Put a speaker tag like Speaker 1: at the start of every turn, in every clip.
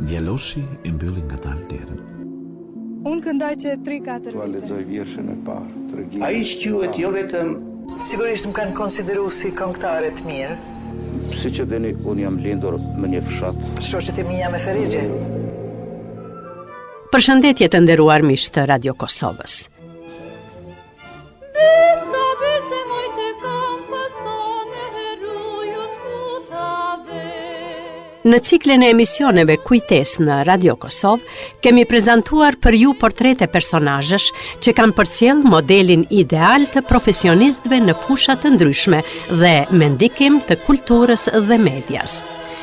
Speaker 1: Djaloshi I mbylli ngadalë derën.
Speaker 2: Unë këndaj që 3-4
Speaker 3: vite. Lexoj vjershën e parë.
Speaker 4: Ai quhet jo vetëm
Speaker 5: sigurisht më kanë konsideruar si këngëtare të mirë.
Speaker 3: Siç e dini, unë jam lindur në një fshat.
Speaker 5: Shoqet e mia me Ferixhe.
Speaker 6: Përshëndetje të nderuar miq të Radio Kosovës. Në ciklin e emisioneve Kujtes në Radio Kosovë, kemi prezantuar për ju portrete personazhesh që kanë përcjell modelin ideal të profesionistëve në fusha të ndryshme dhe me ndikim të kulturës dhe medias.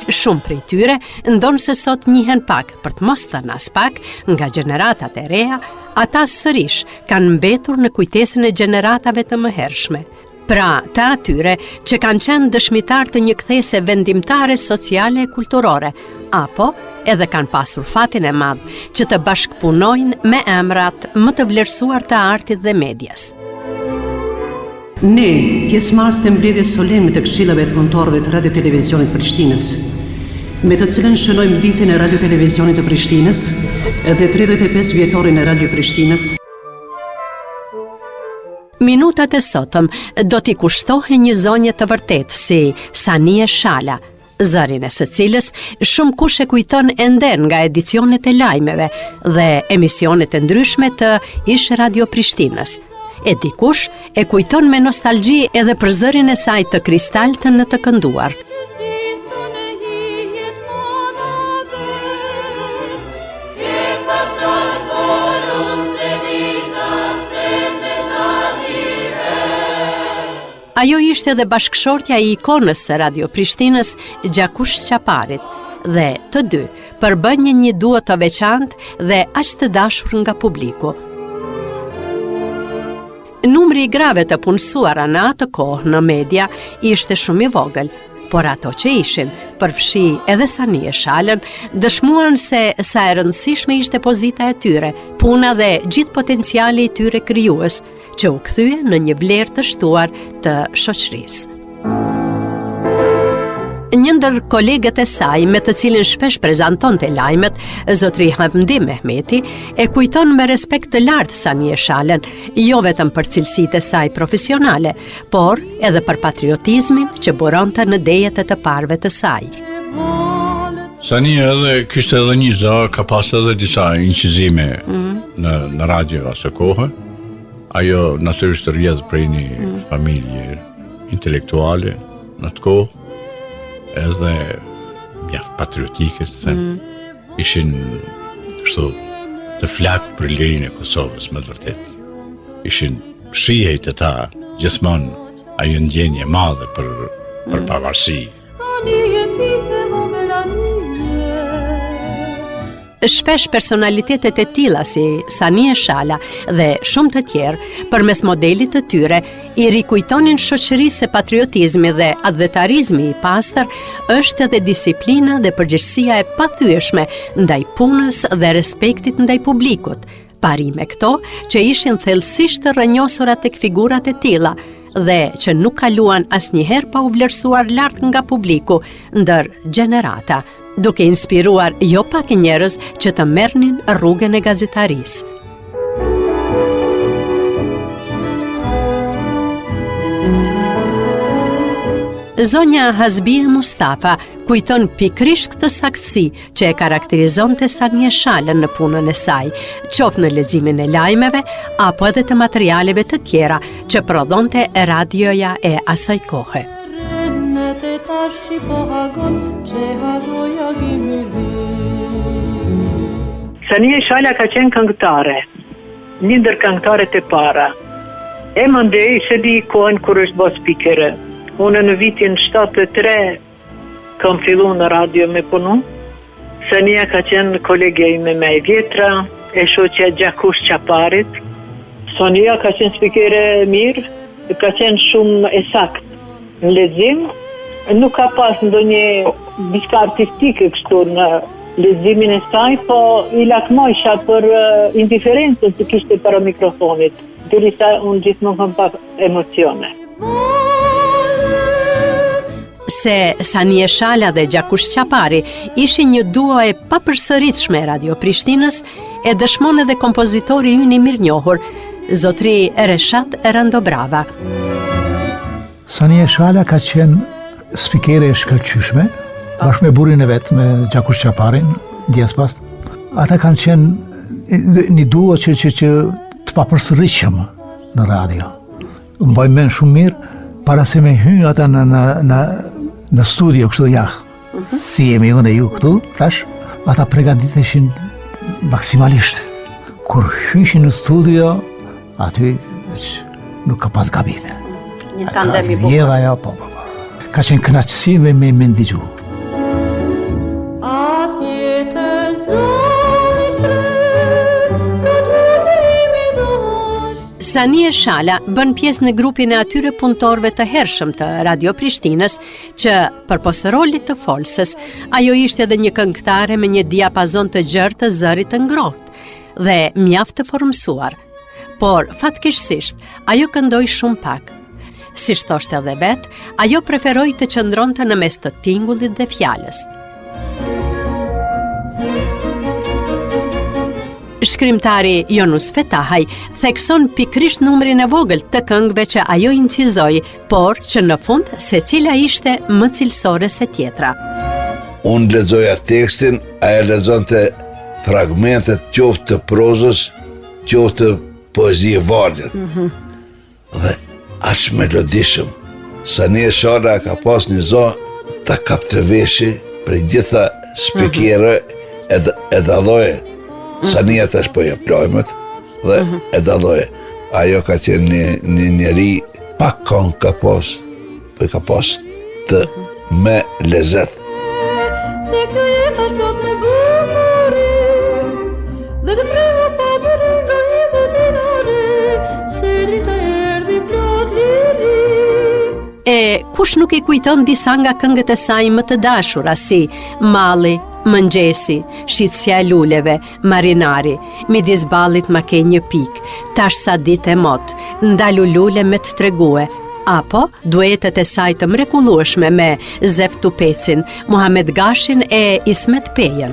Speaker 6: Shumë prej tyre ndonë se sot njihen pak, për të mos thënë as pak, nga gjeneratat e reja, ata sërish kanë mbetur në kujtesën e gjeneratave të mëhershme. Pra, të atyre që kanë qenë dëshmitar të një kthese vendimtare sociale e kulturore, apo edhe kanë pasur fatin e madh që të bashkëpunojnë me emrat më të vlerësuar të artit dhe medias.
Speaker 7: Ne, pjesëmarrës të mbledhjes solene të këshillave të punëtorëve të Radio Televizionit Prishtinës, me të cilën shënojmë ditën e Radio Televizionit të Prishtinës dhe 35 vjetorin e Radio Prishtinës.
Speaker 6: Minutat e sotëm do t'i kushtohen një zonjë të vërtetë si Sanie Shala, zërin e së cilës shumë kush e kujton ende nga edicionet e lajmeve dhe emisionet e ndryshme të Ish Radio Prishtinës. E dikush e kujton me nostalgji edhe për zërin e saj të kristaltë në të kënduar. Ajo ishte edhe bashkëshortja e ikonës së Radio Prishtinës, Gjakush Qaparit, dhe të dy përbënjën një duo të veçantë dhe aq të dashur nga publiku. Numri I grave të punësuara në atë kohë në media ishte shumë I vogël, por ato që ishin, përfshi edhe Sanie Shalën, dëshmuan se sa e rëndësishme ishte pozita e tyre, puna dhe gjithë potenciali I tyre krijues, që u kthye në një vlerë të shtuar të shoqërisë. Një ndër kolegët e saj, me të cilin shpesh prezantonte lajmet, zotri Hamdi Mehmeti, e kujton me respekt të lartë Sanie Shalën, jo vetëm për cilësitë e saj profesionale, por edhe për patriotizmin që buronte në dejet e të parëve të saj.
Speaker 8: Sania edhe kishte edhe një zë, ka pas edhe disa incizime në radio asë kohë. Ajo natyrisht rrjedh prej një familje intelektuale në të kohë, edhe mjaft patriotike, të them. Ishin kështu të flakt për lirinë e Kosovës, me të vërtetë. Ishin shihej të ta gjithmonë ajo ndjenje madhe për pavarësi.
Speaker 6: Shpesh personalitetet e tilla si Sanie Shala dhe shumë të tjerë, përmes modelit të tyre, I rikujtonin shoqërisë se patriotizmi dhe adhetarizmi I pastër është edhe disiplina dhe përgjegjësia e pathyeshme ndaj punës dhe respektit ndaj publikut, pari me këto që ishin thellësisht të rrënjosura tek figurat e tilla dhe që nuk kaluan asnjëherë pa u vlerësuar lart nga publiku ndër gjenerata, duke inspiruar jo pak njerëz që të merrnin rrugën e gazetarisë. Zonja Hasbie Mustafa kujton pikrisht këtë saktësi që e karakterizonte Sanie Shalën në punën e saj, qoftë në leximin e lajmeve apo edhe të materialeve të tjera që prodhonte radioja e asaj kohe.
Speaker 9: Sanie Shala ka qenë këngëtare, një ndër këngëtarët e para. E mandej se di kohën kur është bë speaker. Unë në vitin 73 kam filluar në radio me punu. Sania ka qenë kolegja ime më e vjetra, e shoqja Gjakush Qaparit. Sania ka qenë speakere mirë, ka qenë shumë e saktë në lexim. Nuk ka pas ndonjë diçka artistike kështu në leximin e saj, po I lakmojsha për indiferencën që kishte para mikrofonit. Derisa unë gjithmonë kam pas emocione.
Speaker 6: se Sanie Shala dhe Gjakush Qapari ishin një duo e papërsëritshme e Radio Prishtinës, e dëshmon edhe kompozitori ynë i mirënjohur, zotri Reshat Randobrava.
Speaker 4: Sanie Shala ka qenë spikere e shkëlqyshme, bashkë me burrin e vet, me Gjakush Qaparin, dies pas. Ata kanë qenë një duo që të papërsëritshëm në radio. Mbaj mend shumë mirë para se me hy ata në studio kështu si jemi unë e ju këtu, tash, ata përgatiteshin maksimalisht. Kur hyshin në studio, aty nuk ka pas gabime.
Speaker 6: Një tandem i bukur.
Speaker 4: Vjedha ja, po. Ka qenë kënaqësi me ndigju.
Speaker 6: Sanie Shala bën pjesë në grupin e atyre punëtorëve të hershëm të Radio Prishtinës që, përpos rolit të folsës, ajo ishte edhe një këngëtare me një diapazon të gjerë të zërit të ngrohtë dhe mjaft të formësuar. Por, fatkeqësisht, ajo këndoi shumë pak. Si thoshte edhe vet, ajo preferoi të qëndronte në mes të tingullit dhe fjalës. Shkrimtari Jonus Fetahaj thekson pikrisht numrin e vogël të këngëve që ajo incizoi, por që në fund secila ishte më cilësore se tjetra.
Speaker 10: Unë lexoja tekstin, ajo lexonte fragmentet qoftë të prozës, qoftë të poezi e vargjet. Dhe aq melodishëm. Sanie Shala ka pas një zonë të kapte veshi për gjitha spikere e dalloje. Sania tash po ja plojmet dhe e dalloje. Ajo ka qenë një njeri pak këngë ka pas, po ka pas të me lezet.
Speaker 11: Se kjo jetë është plot me bukuri, dhe të frego pa bëri nga i dhe tinari, se drita erdi plot liri.
Speaker 6: E kush nuk i kujton disa nga këngët e saj më të dashura si Malli, Mëngjesi, Shitësia e luleve, Marinari, Midis ballit ma ke një pik, Tash sa ditë e mot, Ndalu lule me të tregue, apo duetet e saj të mrekullueshme me Zef Tupecin, Muhamet Gashin e Ismet Pejen.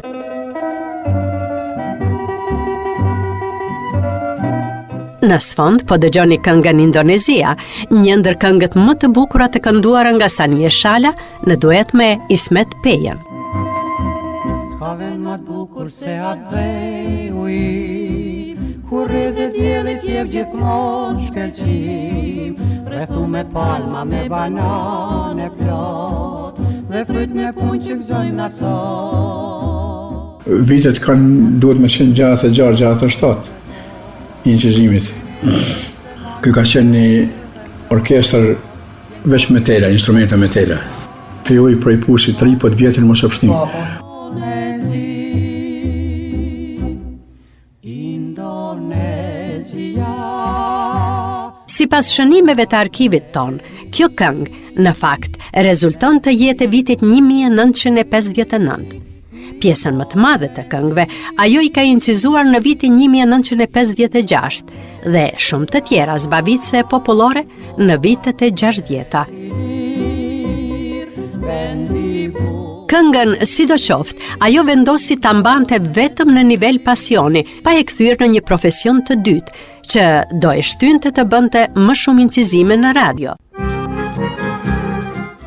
Speaker 6: Në sfond, po dëgjoni këngën Indonezia, një ndër këngët më të bukura të kënduara nga Sanie Shala në duet me Ismet Pejen.
Speaker 11: S'ka vend ma t'bukur se atë dhe ujim, kur rezet djelit jep gjithmonë shkelqim, rrethu me palma, me banane plot, dhe fryt me punë që gëzojmë na sot.
Speaker 8: Vitet duhet me qenë gjatë 7 i incizimit. Ky ka qenë një orkestër veç me tela, instrumente me tela. Pejoj prej pushit 3, po të vjetin mos e pështim.
Speaker 6: Sipas shënimeve të arkivit ton, kjo këngë, në fakt, rezulton të jetë e vitit 1959. Pjesën më të madhe të këngëve, ajo i ka incizuar në vitin 1956 dhe shumë të tjera zbavitëse popullore në vitet e 60-ta. Këngën, sidoqoftë, ajo vendosi ta mbante vetëm në nivel pasioni, pa e kthyer në një profesion të dytë, që do e shtynte të bënte më shumë incizime në radio.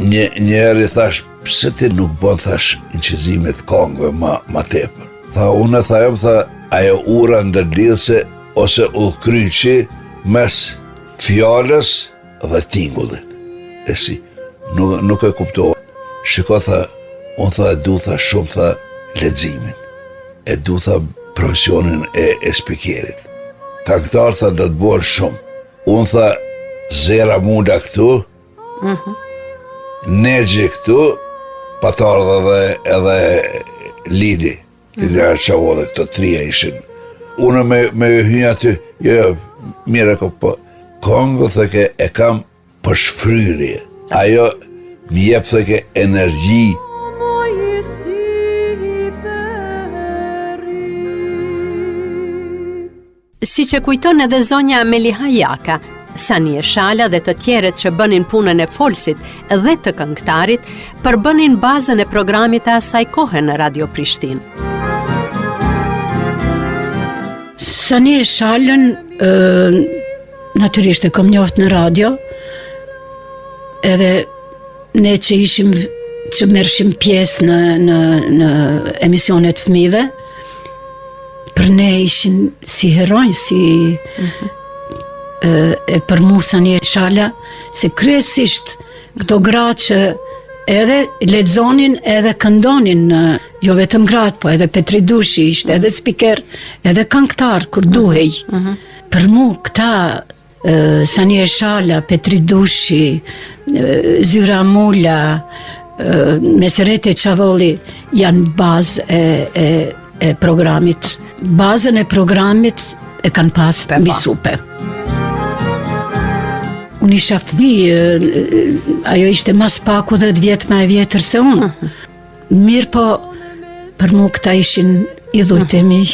Speaker 10: Njëri thash, pse ti nuk bën thash incizimet këngëve ma tepër? Tha, unë tha, ajo ura ndërlidhse ose udhkryqi mes fjalës dhe tingullit. E si, nuk e kuptova. Shiko, tha, unë tha, e du tha shumë tha leximin, e du tha profesionin e spikerit. Këngëtar tha do të bërë shumë. Unë tha, zera munda këtu, Negji këtu, Patarë edhe Lidi. Lidi Arçavodhe, këto 3 ishin. Unë me hynë aty, jo, mire po, këngë thëke e kam për shfryrje. Ajo më jep thëke energji.
Speaker 6: Si që kujton edhe zonja Meliha Jaka, Sanie Shala dhe të tjerët që bënin punën e folsit dhe të këngëtarit përbënin bazën e programit e asaj kohe në Radio Prishtinë.
Speaker 12: Sanie Shalën natyrisht e kom njoft në radio, edhe ne që merrshim pjesë në emisionet fëmijëve, për ne ishin si heronj, për mu Sanie Shala, se kryesisht këto gratë që edhe lexonin edhe këndonin, jo vetëm gratë, po edhe Petri Dushi ishte edhe spiker, edhe këngëtar kur duhej. Për mu këta Sanie Shala, Petri Dushi, Zyra Mula, Meserete Çavolli janë bazë e programit. Bazën e programit e kanë pas mbi supe. Unë isha fëmijë, ajo ishte mas paku 10 vjet më e vjetër se unë. Mirë po, për mu këta ishin idhujt e mi.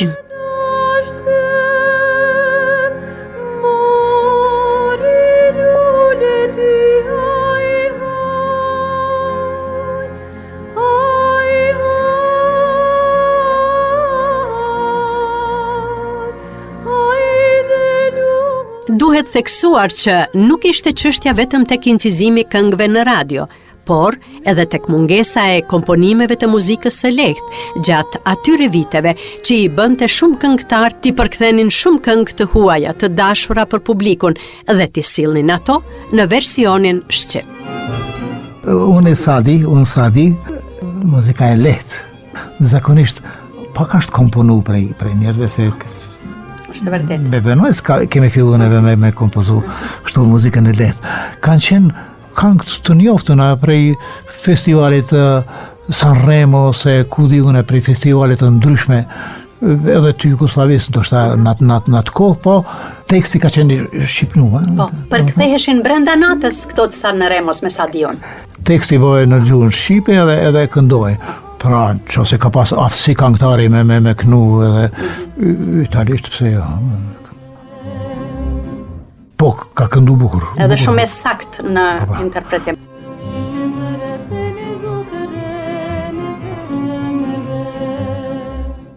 Speaker 6: Duhet theksuar që nuk ishte çështja vetëm tek incizimi këngëve në radio, por edhe tek mungesa e komponimeve të muzikës së lehtë gjatë atyre viteve që i bënte shumë këngëtar t'i përkthenin shumë këngë të huaja të dashura për publikun dhe t'i sillnin ato në versionin shqip.
Speaker 4: Unë Sadi, muzika e lehtë. Zakonisht pak është komponu prej njerëzve se
Speaker 6: është vërtet.
Speaker 4: Me Venoes kemi filluar neve me kompozu kështu muzikën e lehtë. Kanë qenë këngë të njoftuna prej festivalit Sanremo, se ku di unë prej festivalit të ndryshme edhe të Jugosllavisë, ndoshta në atë kohë, po teksti ka qenë shqipnuar.
Speaker 6: Po, përktheheshin brenda natës këto të Sanremos me Sadion.
Speaker 4: Teksti bëhej në gjuhën shqipe edhe këndohej. Pra, qose ka pas aftësi këngëtari me kënu edhe italisht, pse jo. Po, ka këndu bukur.
Speaker 6: Edhe shumë e sakt në interpretim.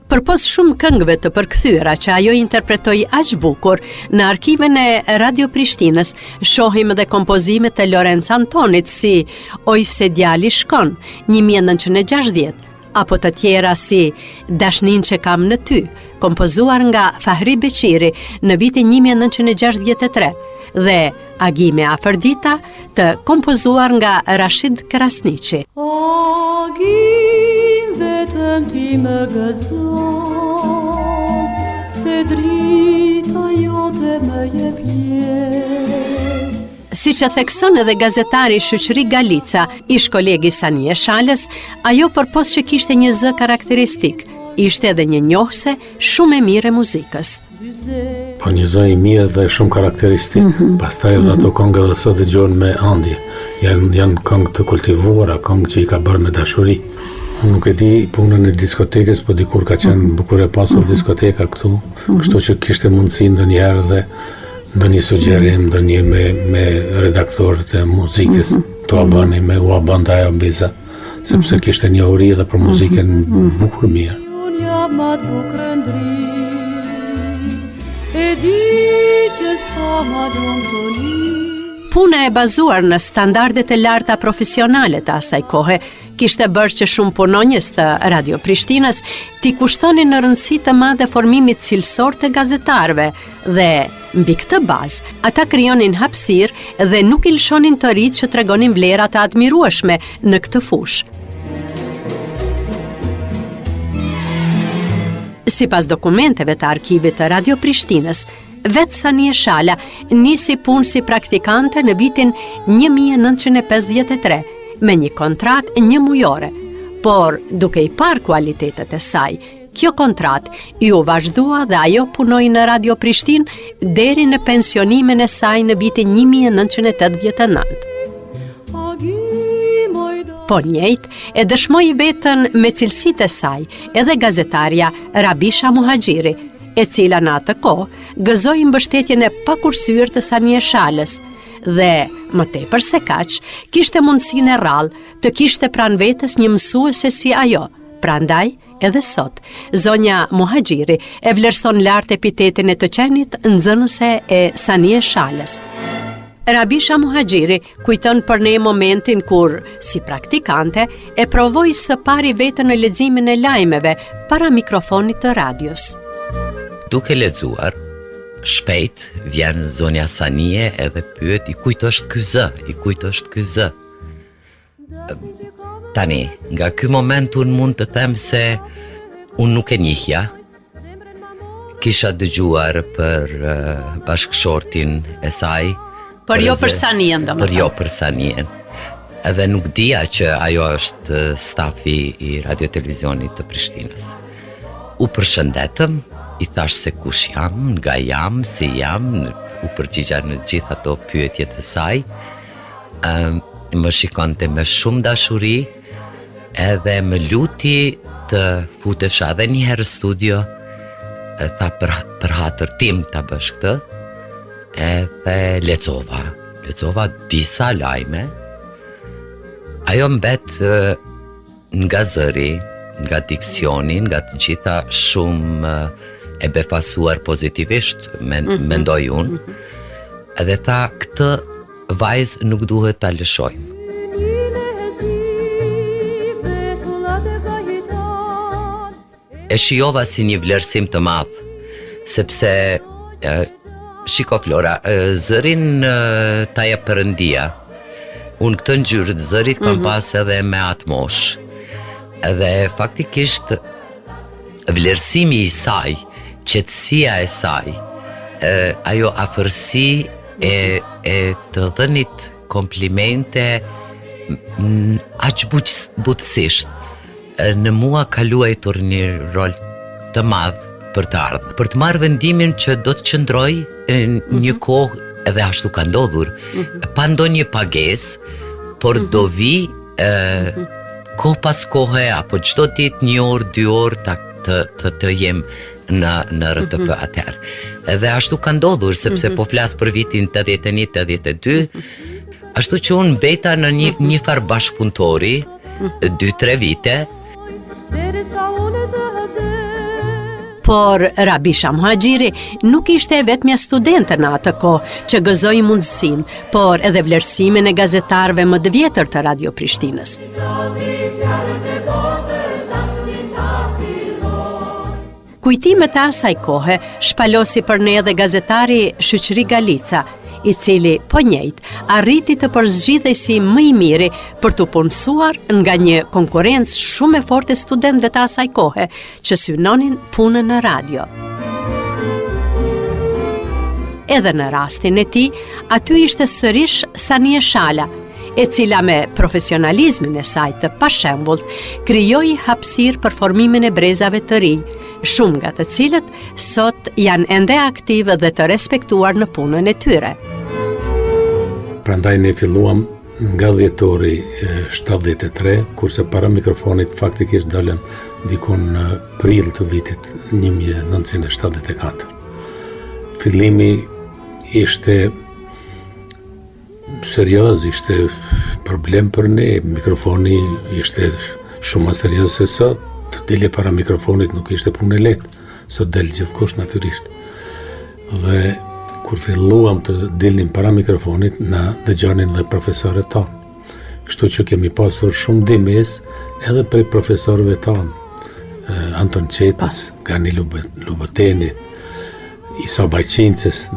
Speaker 6: Përpos shumë këngëve të përkthyera që ajo interpretoi aq bukur, në arkiven e Radio Prishtinës shohim edhe kompozimet e Lorenz Antonit si Oj se djali shkon, 1960, apo të tjera si Dashnin që kam në ty, kompozuar nga Fahri Beqiri në vitin 1963, dhe Agime Afërdita, të kompozuar nga Rashid Krasniqi.
Speaker 11: Agim vetëm ti më gëzon, se drita jote më jep jetë.
Speaker 6: Si që thekson edhe gazetari Shoqëri Galica, ish kolegi Sanie Shalës, ajo përpos që kishte një zë karakteristik, ishte edhe një njohse shumë e mirë e muzikës.
Speaker 13: Po një zë i mirë dhe shumë karakteristik. Pastaj edhe ato këngë dhe sot dëgjohen me ëndje. Janë këngë të kultivuara, këngë që i ka bërë me dashuri. Unë nuk e di punën e diskotekës, po dikur ka qenë bukur e pasur diskoteka këtu, kështu që kishte mundësi ndonjëherë dhe ndonjë sugjerim, ndonjë me redaktorët e muzikës, to bëni me u bënda ajo biza, sepse kishte një uri edhe për muzikën bukur mirë.
Speaker 11: Unë jam atë bukrëndri, e di që s'ka ma gjongëtoni.
Speaker 6: Puna e bazuar në standardet e larta profesionale të asaj kohe kishte bërë që shumë punonjës të Radio Prishtinës t'i kushtonin në rëndësi të madhe formimit cilësor të gazetarëve dhe mbi këtë bazë ata krijonin hapësirë dhe nuk i lëshonin të rinjtë që tregonin vlera të admirueshme në këtë fushë. Sipas dokumenteve të arkivit të Radio Prishtinës, vetë Sanie Shala nisi punë si praktikante në vitin 1953 me një kontratë 1 mujore, por duke i parë kualitetet e saj, kjo kontratë ju vazhdua dhe ajo punoi në Radio Prishtinë deri në pensionimin e saj në vitin 1989. Po njëjtë e dëshmoi veten me cilësitë e saj edhe gazetarja Rabisha Muhaxhiri, e cila në atë kohë gëzoi mbështetjen e pakursyer të Sanie Shalës dhe, më tepër se kaq, kishte mundësinë e rrallë të kishte pranë vetes një mësuese si ajo. Prandaj, edhe sot, zonja Muhaxhiri e vlerëson lart epitetin e të qenit nxënëse e Sanie Shalës. Rabisha Muhaxhiri kujton për ne momentin kur, si praktikante, e provoi së pari vetën në leximin e lajmeve para mikrofonit të radios.
Speaker 14: Duke lexuar, shpejt vjen zonja Sanie edhe pyet, i kujt është ky zë? Tani, nga ky moment unë mund të them se unë nuk e njihja. Kisha dëgjuar për bashkëshortin e saj,
Speaker 6: Por jo për Sanien, domethënë.
Speaker 14: Për jo për Sanien. Edhe nuk dija që ajo është stafi i Radio-Televizionit të Prishtinës. U përshëndetëm, i thash se kush jam, nga jam, si jam, u përgjigja në gjithë ato pyetjet e saj. Më shikonte me shumë dashuri, edhe më luti të futesha edhe një herë studio, tha për hatër tim ta bësh këtë. Edhe lexova disa lajme. Ajo mbet nga zëri, nga diksioni, nga të gjitha shumë e befasuar pozitivisht, mendoj unë. Edhe tha, këtë vajzë nuk duhet ta lëshojmë. E shijova si një vlerësim të madh, sepse shiko Flora, zërin ta jep Perëndia. Unë këtë ngjyrë të zërit kam pas edhe me atë mosh. Edhe faktikisht vlerësimi i saj, qetësia e saj, ajo afërsi e të dhënit komplimente aq butësisht, në mua ka luajtur një rol të madh për të ardhmen. Për të marrë vendimin që do të qëndroj një kohë, edhe ashtu ka ndodhur, pa ndonjë pagesë, por do vi kohë pas kohe, apo çdo ditë 1 orë, 2 orë të jem në RTP atëherë. Edhe ashtu ka ndodhur, sepse po flas për vitin 81-82, ashtu që unë mbeta në një farë bashkëpunëtori, 2-3 vite.
Speaker 6: Por Rabisha Muhaxhiri nuk ishte e vetmja studente në atë kohë që gëzoi mundësinë, por edhe vlerësimin e gazetarëve më të vjetër të Radio Prishtinës. Kujtimet e asaj kohe shpalosi për ne edhe gazetari Shoqëri Galica, i cili, po njëjt, arriti të përzgjidhej si më i miri për të punësuar nga një konkurrencë shumë e fortë e studentëve të asaj kohe, që synonin punën në radio. Edhe në rastin e tij, aty ishte sërish Sanie Shala, e cila me profesionalizmin e saj të pashembullt krijoi hapësirë për formimin e brezave të rinj, shumë nga të cilët sot janë ende aktive dhe të respektuar në punën e tyre.
Speaker 13: Prandaj ne filluam nga dhjetori 73, kurse para mikrofonit faktikisht dalëm dikun në prill të vitit 1974. Fillimi ishte serioz, ishte problem për ne, mikrofoni ishte shumë më serioz se sot, të dilje para mikrofonit nuk ishte punë e lehtë, sot del gjithkush natyrisht. Dhe kur filluam të dilnim para mikrofonit, na dëgjonin dhe profesorët tanë. Kështu që kemi pasur shumë ndihmës edhe prej profesorëve tanë, Anton Qetës, Gani Luboteni, Isa Bajqinces,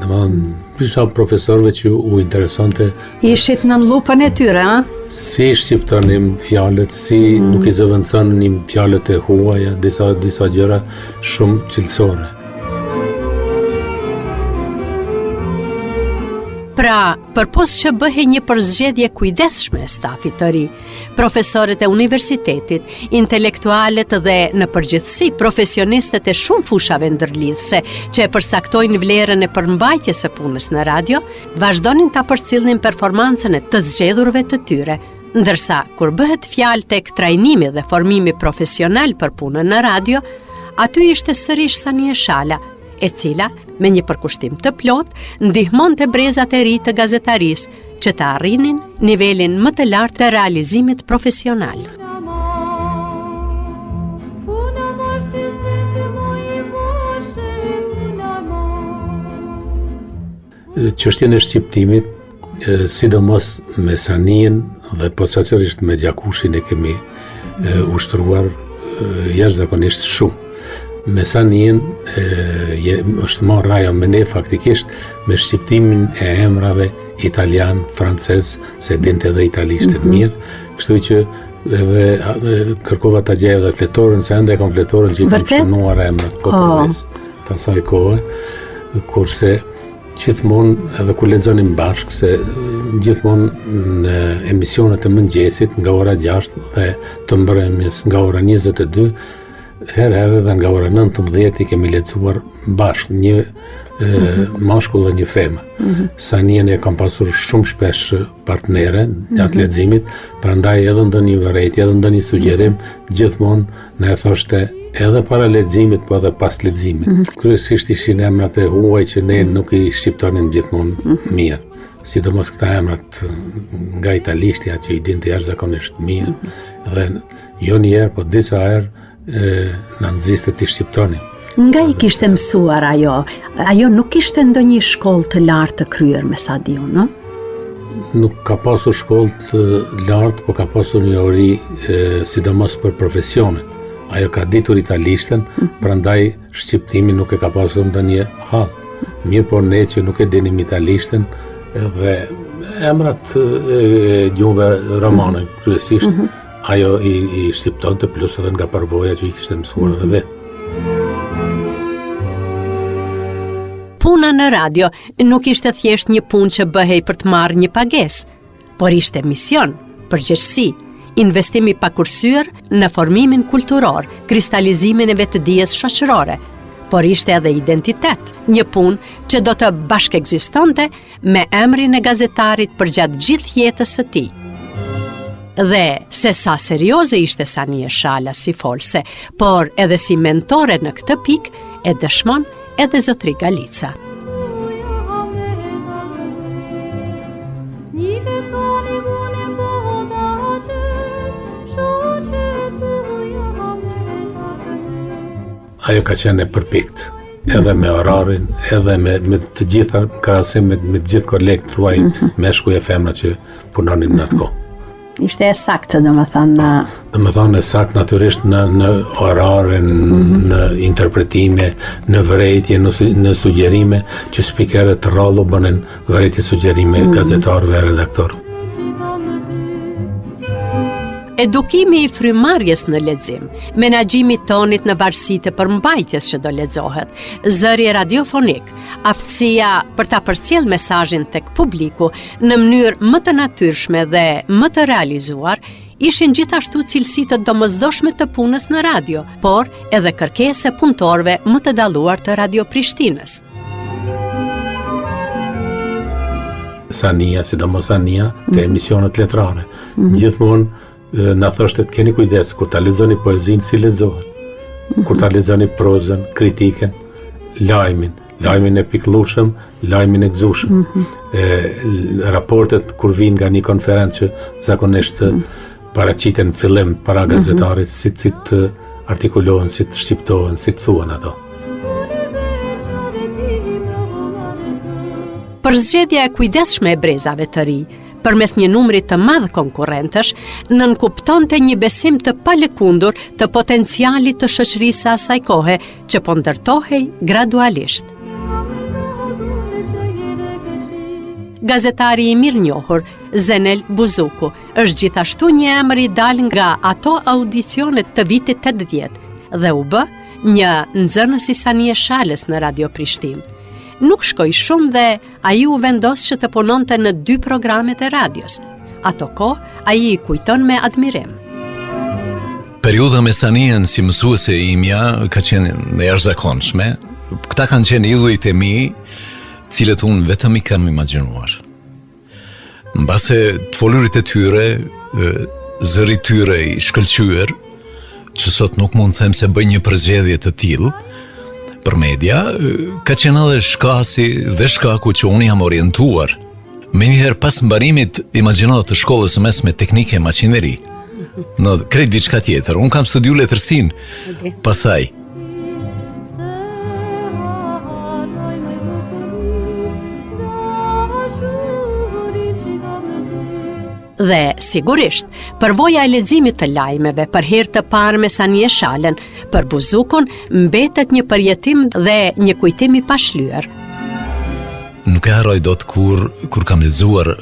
Speaker 13: disa profesorëve që u interesante.
Speaker 6: Ishit në lupën e tyre, a?
Speaker 13: Si shqiptonim fjalët, si nuk i zëvendësonim fjalët e huaja, disa gjëra shumë cilësore.
Speaker 6: Pra, përpos që bëhej një përzgjedhje kujdesshme e stafit të ri, profesorët e universitetit, intelektualet dhe në përgjithësi profesionistët e shumë fushave ndërlidhëse që e përcaktojnë vlerën e përmbajtjes së punës në radio, vazhdonin ta përcjellnin performancën e të zgjedhurve të tyre, ndërsa kur bëhet fjalë tek trajnimi dhe formimi profesional për punën në radio, aty ishte sërish Sanie Shala, e cila, me një përkushtim të plot, ndihmon të brezat e ri të gazetarisë që të arrinin nivelin më të lartë të realizimit profesional.
Speaker 13: Çështjen e shqiptimit, sidomos me Sanien dhe posaçërisht me Gjakushin e kemi ushtruar jashtëzakonisht shumë. Me Sanien është marrë raja me ne faktikisht me shqiptimin e emrave italian, francez, se dinte edhe italisht e mirë, kështu që edhe kërkova ta gjej edhe fletoren, se ende kam fletoren që i kam shënuar emrat fotoves të asaj kohe, kurse gjithmonë edhe kur lexonim bashkë, se gjithmonë në emisionet e mëngjesit nga ora 6 dhe të mbrëmjes nga ora 22, herë dhe nga ora 19 i kemi lexuar bashkë një mashkull dhe një femër. Sanien e kam pasur shumë shpesh partnere gjatë leximit, prandaj edhe ndonjë vërejtje, edhe ndonjë sugjerim, gjithmonë na e thoshte edhe para leximit, po edhe pas leximit. Kryesisht ishin emrat e huaj që ne nuk i shqiptonim gjithmonë mirë. Sidomos këta emrat nga italishtja që i dinte jashtëzakonisht mirë, dhe jo një herë, po disa herë na nxiste të shqiptonim.
Speaker 6: Nga i kishte mësuar ajo nuk kishte ndonjë shkollë të lartë të kryer me sa di unë, no?
Speaker 13: Nuk ka pasur shkollë të lartë, po ka pasur një ori sidomos për profesionet. Ajo ka ditur italishten, prandaj shqiptimi nuk e ka pasur ndonjë hall. Mirë, po ne që nuk e dinim italishten dhe emrat e gjuhëve romane kryesisht, ajo i shqiptonte, plus edhe nga përvoja që i kishte mësuar edhe vetë.
Speaker 6: Puna në radio nuk ishte thjesht një punë që bëhej për të marrë një pagesë, por ishte mision, përgjegjësi, investim i pakursyer në formimin kulturor, kristalizimin e vetëdijes shoqërore, por ishte edhe identitet, një punë që do të bashkëekzistonte me emrin e gazetarit përgjatë gjithë jetës së tij. Dhe se sa serioze ishte Sanie Shala si folse, por edhe si mentore në këtë pikë, e dëshmon edhe zotri Galica.
Speaker 13: Ajo ka qenë e përpikt, edhe me orarin, edhe me të gjitha krahasim me të gjithë kolegët thuaj meshkuj e femra që punonin në atë kohë.
Speaker 6: Ishte e saktë,
Speaker 13: domethënë e saktë natyrisht në orarin, në interpretime, në vërejtje, në sugjerime, që spikerët të rrallu bënin vërejtje sugjerime gazetarëve e redaktorëve.
Speaker 6: Edukimi i frymarrjes në lexim, menaxhimi i tonit në varësitë e përmbajtjes që do lexohet, zëri radiofonik, aftësia për ta përcjellë mesazhin tek publiku në mënyrë më të natyrshme dhe më të realizuar, ishin gjithashtu cilësi të domosdoshme të punës në radio, por edhe kërkesë e punëtorëve më të dalluar të Radio Prishtinës.
Speaker 13: Sania, sidomos Sania, të emisionet letrare. Gjithmonë na thoshte të keni kujdes kur ta lexoni poezinë si lexohet. Kur ta lexoni prozën, kritiken, lajmin e pikëllueshëm, lajmin e gëzueshëm. Raportet kur vinë nga një konferencë që zakonisht paraqiten fillim para gazetarit, si të artikulohen, si të shqiptohen, si të thuan ato.
Speaker 6: Për zgjedhja e kujdesshme e brezave të ri, përmes një numri të madh konkurrentësh, nënkuptonte një besim të palëkundur të potencialit të shoqërisë së asaj kohe, që po ndërtohej gradualisht. Gazetari i mirënjohur, Zenel Buzuku, është gjithashtu një emër i dalë nga ato audicionet të vitit 80 dhe u bë një nxënës i Sanie Shalës në Radio Prishtinë. Nuk shkoj shumë dhe ai u vendos që të punonte në 2 programet e radios. Ato kohë ai i kujton me admirim.
Speaker 1: Periudha me Sanien si mësuese imja ka qenë e jashtëzakonshme. Këta kanë qenë idhujt e mi, cilët unë vetëm i kam imagjinuar. Mbase të folurit e tyre, zëri tyre i shkëlqyer, që sot nuk mund them se bëj një përzgjedhje të tillë, për media, ka qenë edhe shkasi dhe shkaku që unë jam orientuar. Me njëherë pas mbarimit imagjino të shkollës së mesme teknike makineri, në krejt diçka tjetër. Unë kam studiu letërsinë, pastaj.
Speaker 6: Dhe, sigurisht, përvoja e leximit të lajmeve për herë të parë me Sanie Shalën, për Buzukun mbetet një përjetim dhe një kujtim i pashlyer.
Speaker 1: Nuk e harroj dot kur kam lexuar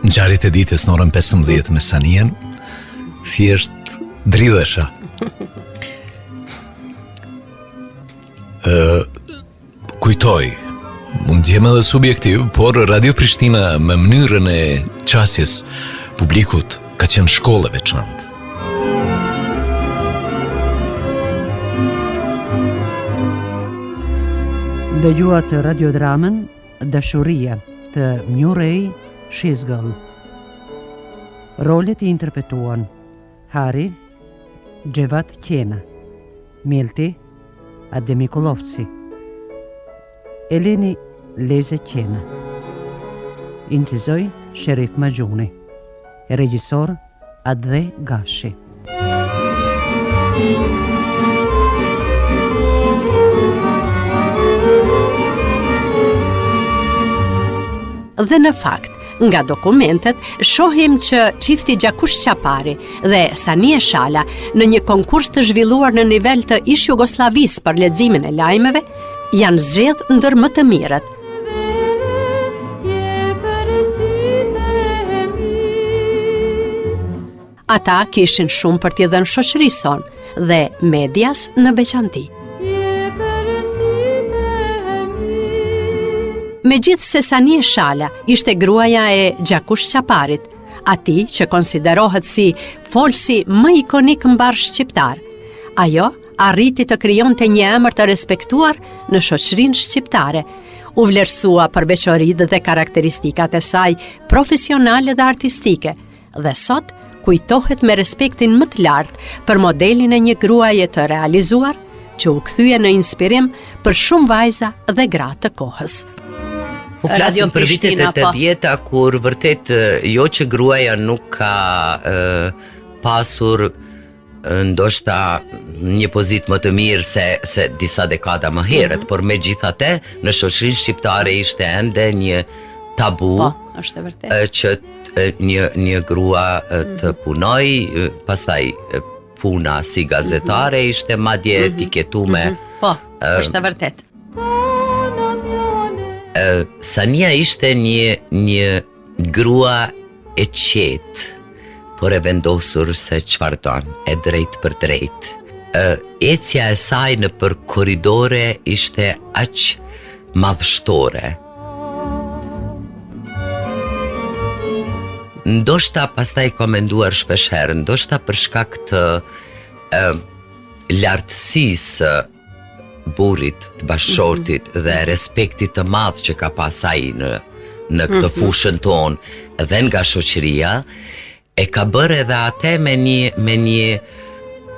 Speaker 1: Ngjarjet e ditës në orën 15 me Sanien, thjesht dridhesha. Kujtoj, mund të jem edhe subjektiv, por Radio Prishtina me mënyrën e qasjes publikut ka qenë shkollë e veçantë.
Speaker 7: Dëgjuat radiodramën Dashuria të Mjurej Shizgëll. Rolet i interpretuan Hari Gjevat Qena, Melti Ademi Kolovci, Eleni Leze Qena, incizoi Sherif Magjuni, regjisor Adhe Gashi.
Speaker 6: Dhe në fakt, nga dokumentet, shohim që çifti Gjakush Çapari dhe Sanie Shala në një konkurs të zhvilluar në nivel të ish-Jugosllavisë për leximin e lajmeve, janë zgjedhur ndër më të mirët. Ata kishin shumë për t'i dhënë shoqërisë sonë dhe medias në veçanti. Megjithse Sanie Shala ishte gruaja e Gjakush Çaparit, atij që konsiderohet si folsi më ikonik mbar shqiptar, ajo arriti të krijonte një emër të respektuar në shoqërinë shqiptare, u vlerësua për veçoritë dhe karakteristikat e saj profesionale dhe artistike, dhe sot kujtohet me respektin më të lartë për modelin e një gruaje të realizuar që u kthye në inspirim për shumë vajza dhe gra të kohës.
Speaker 14: Po flasim për vitet e 80-ta, kur vërtet jo që gruaja nuk ka pasur ndoshta një pozitë më të mirë se disa dekada më herët, por megjithatë në shoqërinë shqiptare ishte ende një tabu
Speaker 6: është e vërtetë
Speaker 14: që një grua të punoj, pastaj puna si gazetare ishte madje etiketuar.
Speaker 6: Po, është e vërtetë.
Speaker 14: Sania ishte një grua e qetë, por e vendosur se çfarë don, e drejtë për drejtë. Ecja e saj në për korridore ishte aq madhështore. Ndoshta pastaj komenduar shpeshherë, ndoshta për shkak të lartësisë burrit të bashkëshortit dhe respektit të madh që ka pas ai në këtë fushën tonë dhe nga shoqëria, e ka bërë edhe atë me një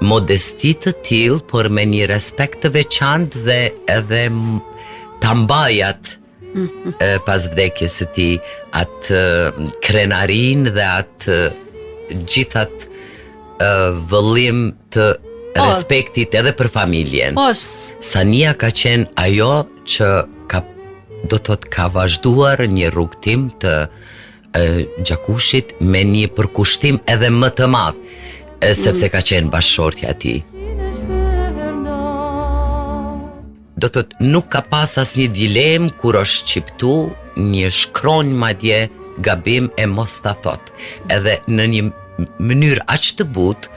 Speaker 14: modesti të tillë, por me një respekt të veçantë dhe edhe ta mbajat pas vdekjes së tij atë krenarin dhe atë gjithat vëllim të respektit edhe për familjen. Sania ka qenë ajo që ka vazhduar një rrugtim të Gjakushit me një përkushtim edhe më të madh, sepse ka qenë bashkëshortja e tij. Do të thotë nuk ka pas asnjë dilemë kur është shqiptu një shkronjë madje gabim e mos ta thot. Edhe në një mënyrë aq të butë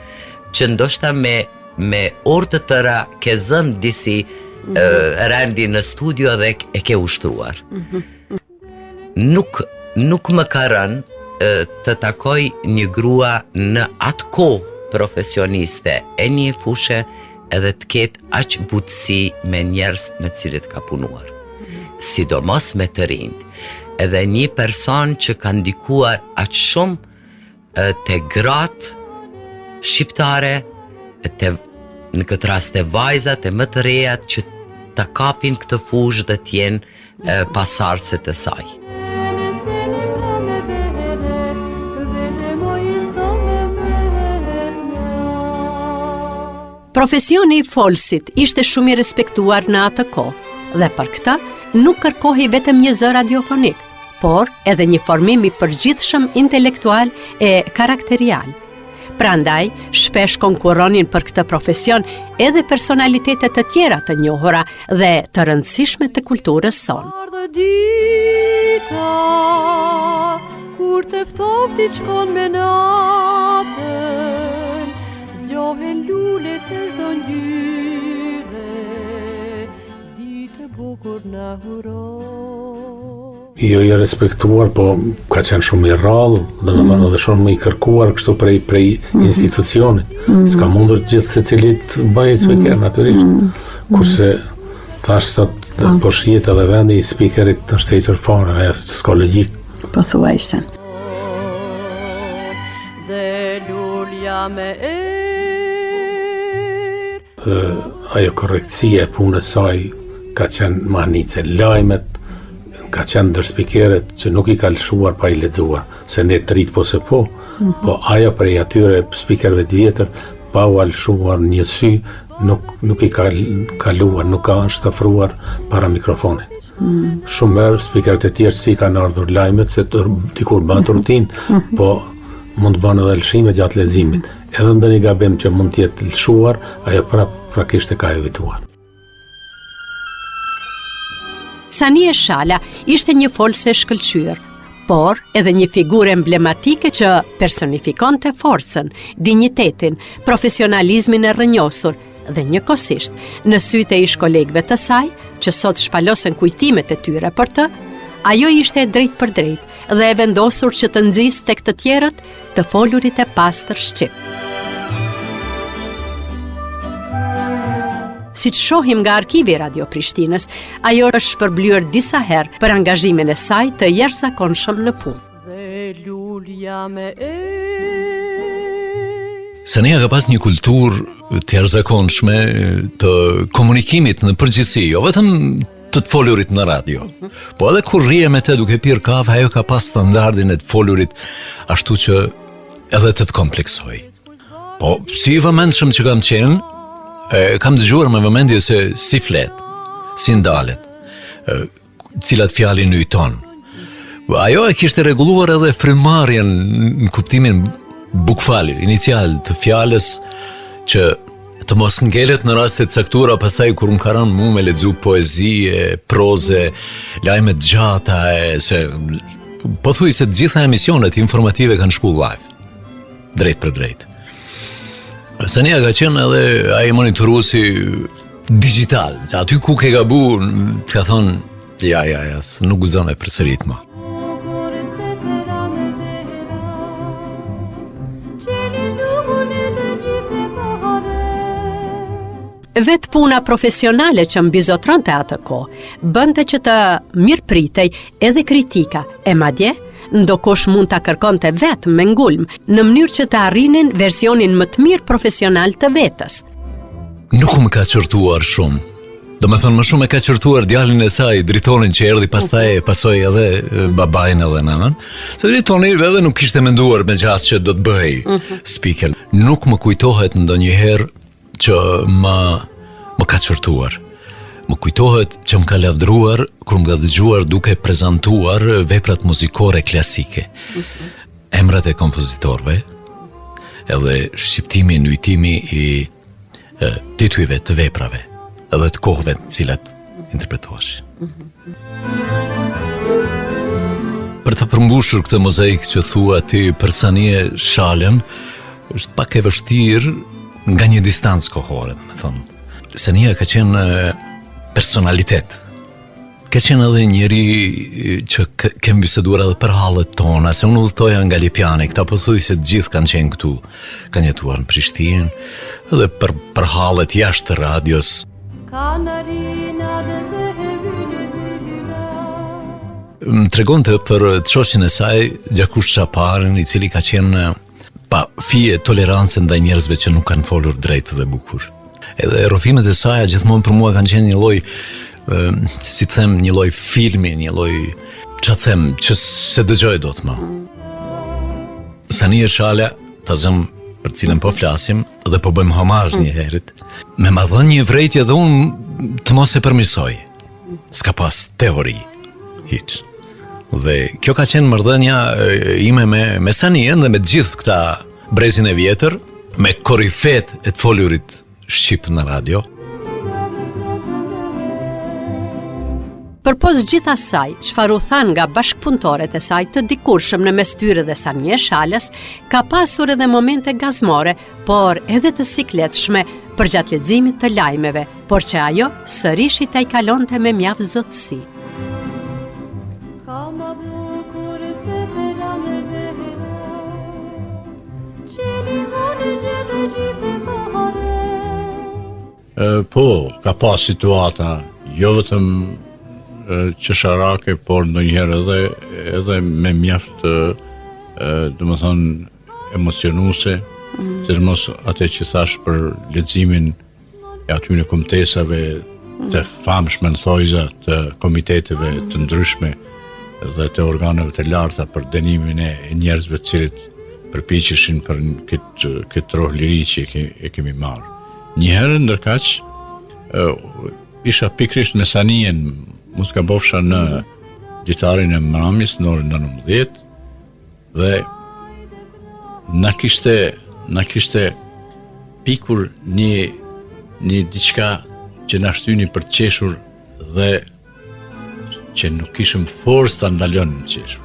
Speaker 14: që ndoshta me orë të tëra ke zënë disi rendi në studio dhe e ke ushtruar. Nuk më ka rënë të takoj një grua në atë kohë profesioniste e një fushë edhe të ketë aq butësi me njerëz me të cilët ka punuar. Sidomos me të rinjt. Edhe një person që ka ndikuar aq shumë te gratë shqiptare, në këtë rast e vajzat e më të rejat që të kapin këtë fushë dhe t'jenë pasardhëse të saj.
Speaker 6: Profesioni i folësit ishte shumë i respektuar në atë kohë dhe për këtë nuk kërkohej vetëm një zë radiofonik, por edhe një formim i përgjithshëm intelektual e karakterial. Prandaj, shpesh konkurronin për këtë profesion edhe personalitetet të tjera të njohura dhe të rëndësishme të kulturës sonë.
Speaker 11: Dita, kur të ftofti shkon me natën, zgjohen lulet e çdo ngjyre, ditë bukur na huron.
Speaker 13: Jo i respektuar, po ka qenë shumë i rrallë, domethënë edhe shumë më i kërkuar kështu prej institucionit. S'ka mundur gjithë secilit bëjë speaker natyrisht. Kurse thash sot po shihet edhe vendi i speakerit është hequr fare, ajo s'ka logjik.
Speaker 12: Pothuajse.
Speaker 11: Dhe lulja me
Speaker 13: Ajo korrektësia e punës saj ka qenë manice, lajmet ka qenë ndër spikeret që nuk i ka lëshuar pa i lexuar, se ne të rritë po se po, po ajo prej atyre spikerve të vjetër, pa u lëshuar një sy, nuk i ka kaluar, nuk ka është ofruar para mikrofonit. Shumë herë spikeret e tjerë si kanë ardhur lajmet, se dikur bën rutinë, po mund të bën edhe lëshime gjatë leximit. Edhe ndonjë gabim që mund të jetë lëshuar, ajo prakisht e ka evituar.
Speaker 6: Sanie Shala ishte një folëse shkëlqyer, por edhe një figurë emblematike që personifikonte forcën, dinjitetin, profesionalizmin e rrënjosur dhe njëkohësisht në sytë e ish kolegëve të saj, që sot shpalosen kujtimet e tyre për të, ajo ishte e drejt për drejt dhe e vendosur që të nxjisë tek të tjerët të folurit e pastër shqip. Si që shohim nga arkivi Radio Prishtinës, ajo është shpërblyer disa herë për angazhimin e saj të jashtëzakonshëm në punë.
Speaker 11: Dhe lulja me
Speaker 1: Sania ka pas një kulturë të jashtëzakonshme të komunikimit në përgjithësi, jo vetëm të folurit në radio. Po edhe kur rrie me të duke pirë kafë, ajo ka pas standardin e të folurit ashtu që edhe të kompleksoj. Po si i vëmendshëm që kam qenë, kam dëgjuar me vëmendje se si flet, si ndalet, cilat fjalë nyjton. Ajo e kishte rregulluar edhe frymëmarrjen në kuptimin bukfali, inicial të fjalës, që të mos ngelet në raste të caktuara, pastaj kur më ka rënë mua me lexu poezie, proze, lajme të gjata, se pothuajse të gjitha emisionet informative kanë shku live, drejt për drejt. Sania ka qenë edhe ai monitoruesi digital, aty ku ke gabu, të ka thonë, ja, nuk gëzon e përsërit më.
Speaker 6: Vetë puna profesionale që mbizotronte atë kohë, bënte që të mirëpritej edhe kritika, e madje ndokosh mund ta kërkonte vetë me ngulm, në mënyrë që të arrinin versionin më të mirë profesional të vetës.
Speaker 1: Nuk më ka qërtuar shumë. Do me thonë më shumë e ka qërtuar djalin e saj, dritonin që erdhi pastaj e pasoi edhe babajn edhe nënën. Se dritoni edhe nuk kishte menduar me gjas që do të bëhej speaker. Nuk më kujtohet ndonjëherë që më ka qërtuar. Më kujtohet që më ka lavdruar kur më ka dëgjuar duke prezantuar veprat muzikore klasike. Emrat e kompozitorëve, edhe shqiptimi, nyjtimi i titujve të veprave, edhe të kohëve të cilat interpretoheshin. Për të përmbushur këtë mozaik që thua ti për Sanie Shalën, është pak e vështirë nga një distancë kohore, me thonë. Sania ka qenë personalitet. Ka qenë edhe njëri që kemi biseduar edhe për hallet tona, se unë udhëtoja nga Lipjani, këta pothuajse të gjithë kanë qenë këtu, kanë jetuar në Prishtinë, edhe për hallet jashtë të radios. Më tregonte për të shoqin e saj, Gjakush Çaparin, i cili ka qenë pa fije tolerancë ndaj njerëzve që nuk kanë folur drejt dhe bukur. Edhe rrofimet e saj gjithmonë për mua kanë qenë një lloj, si të them, një lloj filmi, një lloj, ç'a them, që se dëgjoj dot më. Sania Shala, tazëm për cilën po flasim dhe po bëjmë homazh një herët, me ma dhënë një vrejtje dhe unë të mos e përmirësoj. S'ka pas teori, hiç. Dhe kjo ka qenë marrëdhënia ime me Sanien dhe me të gjithë këta brezin e vjetër, me korifet e të folurit shqip në radio.
Speaker 6: Përpos gjithë asaj, çfarë u than nga bashkëpunëtorët e saj të dikurshëm në mes tyre dhe Sanie Shalës, ka pasur edhe momente gazmore, por edhe të sikletshme përgjatë leximit të lajmeve, por që ajo sërish i taj kalonte me mjaft zotësi.
Speaker 8: Po, ka pas situata, jo vetëm qesharake, por ndonjëherë edhe me mjaft, domethënë, emocionuese, sidomos atë që thash për leximin e atyre komitesave të famshme në thojza të komiteteve të ndryshme dhe të organeve të larta për dënimin e njerëzve të cilët përpiqeshin për këtë troh liri që e kemi marrë. Njëherë ndërkaq isha pikrisht me Sanien, mos ka bofsha në ditarin e Mramjes në orën 19 dhe na kishte pikur një diçka që na shtyni për të qeshur dhe që nuk kishim forcë ta ndalonim të qeshur.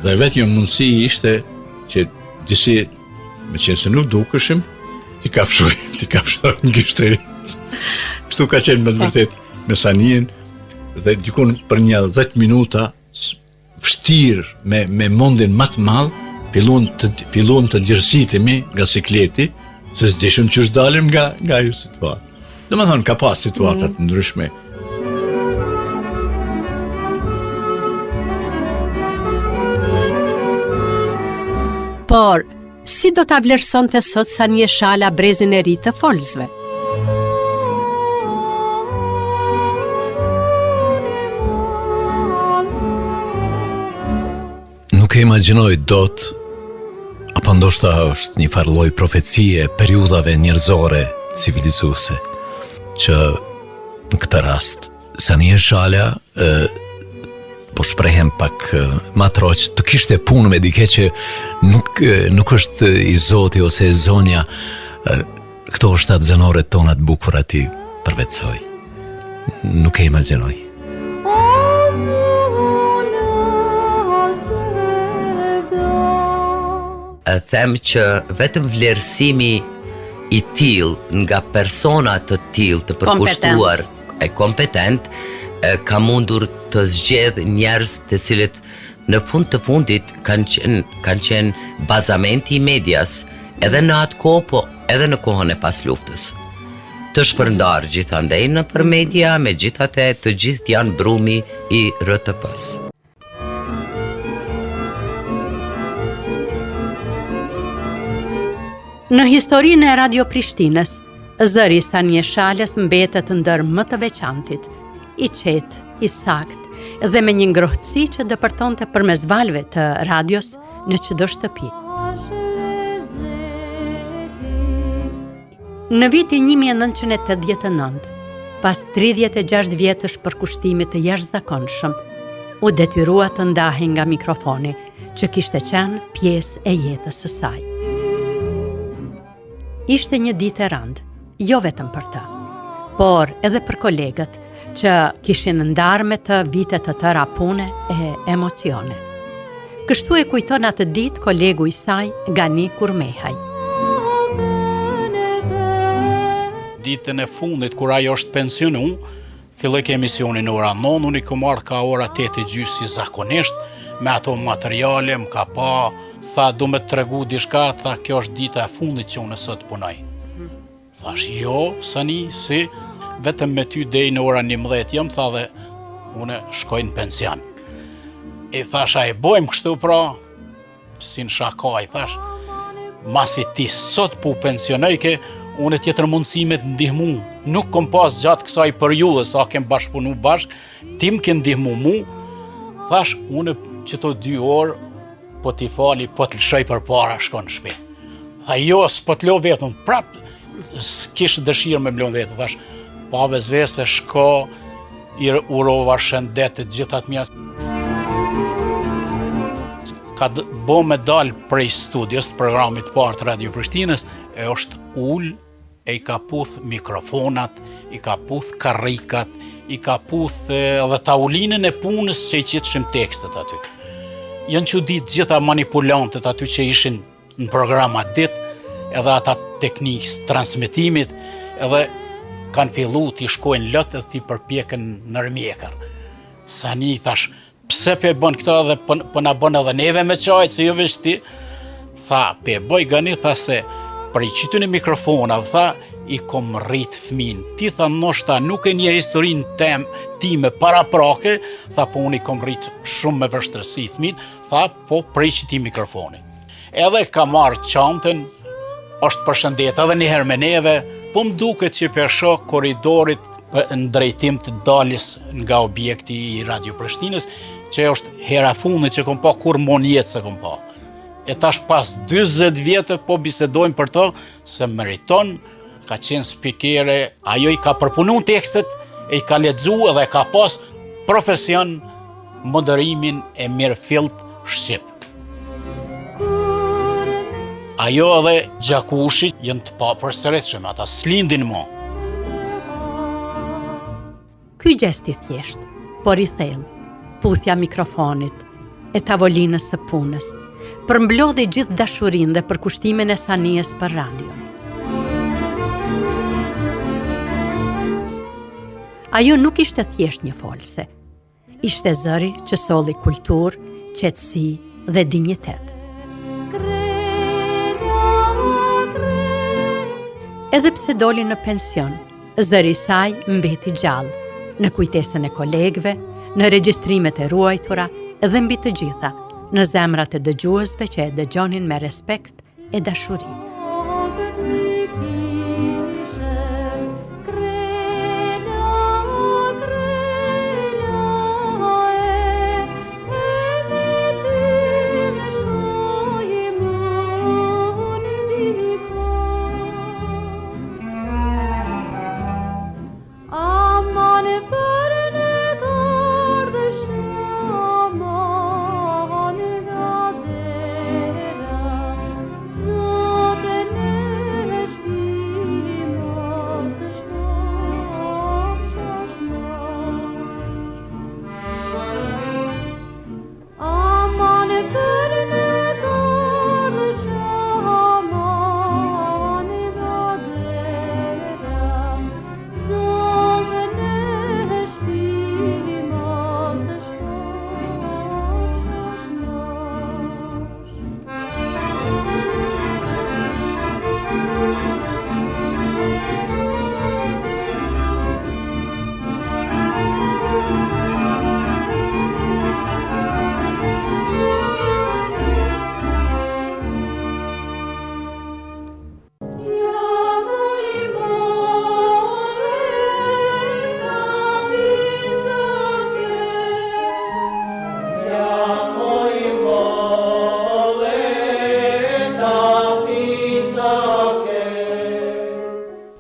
Speaker 8: Dhe vetëm mundësi ishte që disi, me qenë se nuk dukeshim, ti kafshoj në gishtëri. Kështu ka qenë me të vërtet me Sanien, dhe dikun për një 10 minuta vështirë me mendjen më të madh, filluan të ndjersitemi nga sikleti, se s'dishim që dalim nga ajo situatë. Domethënë ka pas situata të ndryshme.
Speaker 6: Por, si do ta vlerësonte sot Sanie Shala brezin e ri të folzve?
Speaker 1: Nuk e imagjinoj dot, apo ndoshta është një farë lloj profecie periudhave njerëzore civilizuese, që në këtë rast Sanie Shala po shprehem pak ma troq, të kishte punë me dike që nuk është i Zoti ose e Zonja, këto shtatë zanore tona të bukura ti përvetsoj. Nuk e imagjinoj.
Speaker 14: Them që vetëm vlerësimi i tillë nga persona të tillë të përkushtuar e kompetent ka mundur të zgjedh njerëz të cilët në fund të fundit kanë qenë bazamenti i medias edhe në atë kohë, po edhe në kohën e pas luftës. Të shpërndar gjithandej nëpër media, megjithatë të gjithë janë brumi i RTP-s.
Speaker 6: Në historinë e Radio Prishtinës, zëri Sanie Shalës mbetet ndër më të veçantit, i qetë, i sakt dhe me një ngrohtësi që dëpërtonte përmes valve të radios në çdo shtëpi. Në vitin 1989, pas 36 vjetësh përkushtimit të jashtëzakonshëm, u detyrua të ndahej nga mikrofoni që kishte qenë pjesë e jetës së saj. Ishte një ditë e rëndë, jo vetëm për të, por edhe për kolegët që kishin ndarë me të vite të tëra pune e emocione. Kështu e kujton atë ditë kolegu i saj, Gani Kurmehaj.
Speaker 15: Ditën e fundit, kur ajo është pensionu, filloi ke emisionin ora 9, unë i kam marrë ka ora 8:30 si zakonisht, me ato materiale, më ka pa, tha, du me të tregu dishka, tha, kjo është dita e fundit që unë sot punoj. Thash, jo, Sani, si, vetëm me ty dej në ora 11 jam, tha, dhe unë shkoj në pension. I thash, a e bojmë kështu pra, si në shaka, i thash, masi ti sot pu pensionoj ke, Unë tjetër mundësime të ndihmu, nuk kom pas gjatë kësaj periudhe sa kem bashkëpunu bashk, tim ke ndihmu mu, thash, unë që të 2 orë, po t'i fali, po të lëshoj për para, shko në shtëpi. Tha, jo, s'po t'lo vetën, prap, s'kishë dëshirë me mlon vetën, thash, pa vezvese, shko, i urova shëndetit, gjithat mja. Ka bo me dal prej studios, programit partë Radio Prishtinës, e është ullë, e i ka puth mikrofonat, i ka puth karrikat, i ka puth edhe taulinën e punës që i qitëshim tekstet aty. Janë që ditë gjitha manipulantet aty që ishin në programat ditë, edhe ata teknikës transmitimit, edhe kanë fillu t'i shkojnë lëtë dhe t'i përpjekën nërmjekër. Sani thash, pse pe bën këta dhe për na bën edhe neve me qajtë, se jo veç ti? Tha, pe boj gani, tha se, për i qitu në mikrofona, tha, i kom rrit fmin. Ti tha, ndoshta nuk e një historinë time para prake, tha, po unë i kom rrit shumë me vështërsi fmin, tha, po për i qiti mikrofoni. Edhe ka marrë qantën, është përshëndet edhe njëherë me neve, po më duket që pesho koridorit në drejtim të daljes nga objekti i Radio Prishtinës, që është hera fundit që kom pa kur mon jetë se kom pa. E tash pas 20 vjetë po bisedojmë për to, se meriton, ka qenë spikere, ajo i ka përpunu tekstet, e i ka lexu edhe ka pas profesion moderimin e mirëfillt shqip. Ajo edhe gjakushi janë të papërsëritshëm, ata s'lindin mo.
Speaker 6: Ky gest i thjesht, por i thellë, puthja mikrofonit e tavolinës së punës, përmblodhi gjithë dashurinë dhe përkushtimin e Sanijes për radion. Ajo nuk ishte thjesht një folse, ishte zëri që solli kulturë, qetësi dhe dinjitet. Edhe pse doli në pension, zëri i saj mbeti gjallë në kujtesën e kolegëve, në regjistrimet e ruajtura dhe mbi të gjitha, në zemrat e dëgjuesve që e dëgjonin me respekt e dashuri.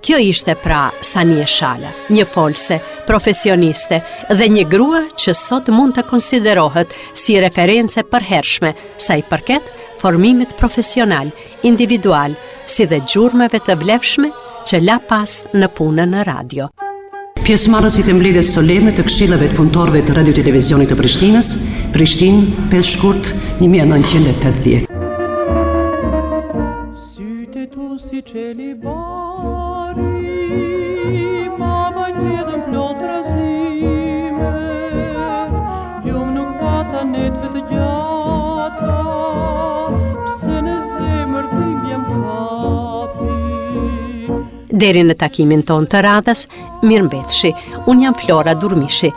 Speaker 6: Kjo ishte pra Sanie Shala, një folse, profesioniste dhe një grua që sot mund të konsiderohet si referencë përhershme sa i përket formimit profesional, individual, si dhe gjurmëve të vlefshme që la pas në punën në radio.
Speaker 7: Pjesëmarrësit e mbledhjes solene të këshillave të punëtorëve të Radio Televizionit të Prishtinës, Prishtinë, 5 shkurt 1980.
Speaker 11: Sytë tu si qelibari, mama njëdën plot rëzime, jumë nuk pata netve të gjata, pse në zemër dhim jem kapi.
Speaker 6: Deri në takimin ton të radhës, mirëmbetëshi, unë jam Flora Durmishi.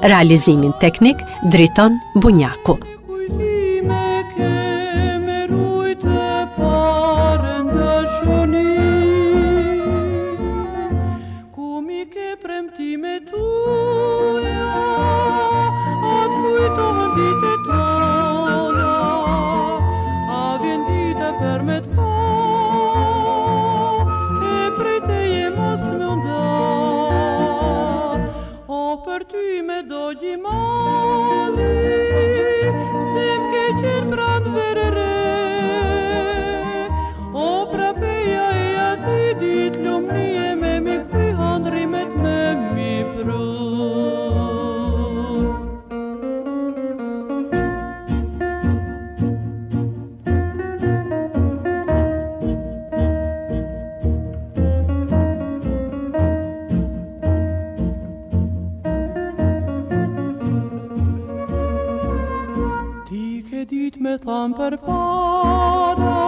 Speaker 6: Realizimin teknik driton Bunjaku.
Speaker 11: Kujtime ke me rujtë parën dëshun me tuja, atë kujtohen dite tona, a vjen dite për me t'pa, e prej teje mos më nda, o për ty me do gjimali, se m'ke qenë pranë verere, o prapeja e ati dit lumni e me mi këthi handrimet me mi pru. Dit me tham për para,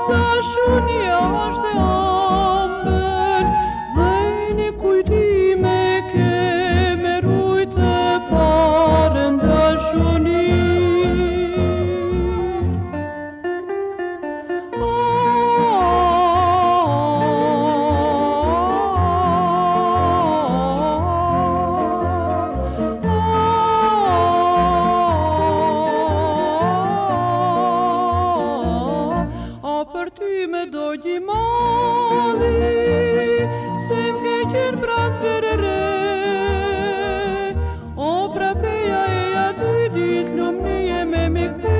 Speaker 11: dashunia është e ambën, dhe një kujtime ke me rujtë parën dashuni. Për ty me do gjimali, se m'ke qenë pranë verere, o prapeja e aty dit lumni e me mi këthi